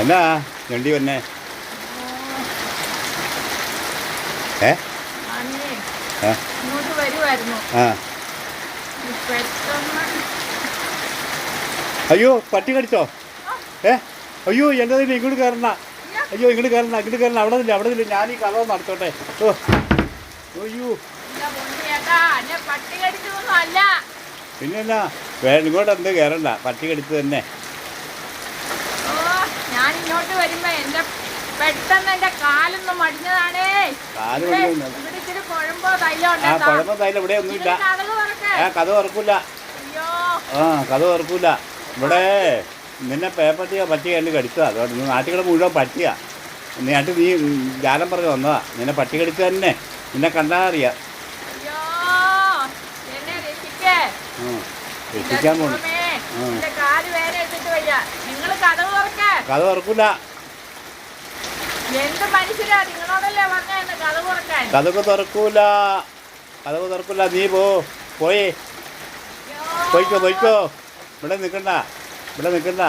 എന്നാ ഞണ്ടി വന്നെ ഏ ഇങ്ങോട്ട് വരുമായിരുന്നു. ആ അയ്യോ പട്ടി കടിച്ചോ? അയ്യോ എൻ്റെ ഇങ്ങോട്ട് കയറണ. അയ്യോ ഇങ്ങോട്ട് കയറണ അവിടെ നില്ല ഞാൻ ഈ കഥ നടത്തോട്ടെ. ഓ അയ്യോ പിന്നെന്നാ ഇങ്ങോട്ട് എന്ത് കയറണ്ട, പട്ടി കടിച്ചു തന്നെ. ഞാൻ ഇങ്ങോട്ട് വരുമ്പോ പെട്ടെന്ന് എന്റെ കാലൊന്നും മടിഞ്ഞതാണേ. കുഴമ്പോ തൈലം ഇവിടെ ഒന്നുമില്ല. കഥ തുറക്കൂല. കഥ തുറക്കൂല. ഇവിടെ നിന്നെ പേപ്പട്ടിയോ പട്ടിയോ എന്നെ കടിച്ചതാ. അതുകൊണ്ട് നാട്ടുകളെ മുഴുവൻ പട്ടിയാ. നീട്ട് നീ ജാലം പറഞ്ഞ് വന്നതാ. നിന്നെ പട്ടി കടിച്ചു തന്നെ. നിന്നെ കണ്ടാ അറിയാം. രക്ഷിക്കാൻ പോണു. കഥ തുറക്കൂല. കഥക്ക് തുറക്കൂല. കഥക്ക് തുറക്കൂല. നീ പോയേ പോയിക്കോ. ഇവിടെ നിൽക്കണ്ട.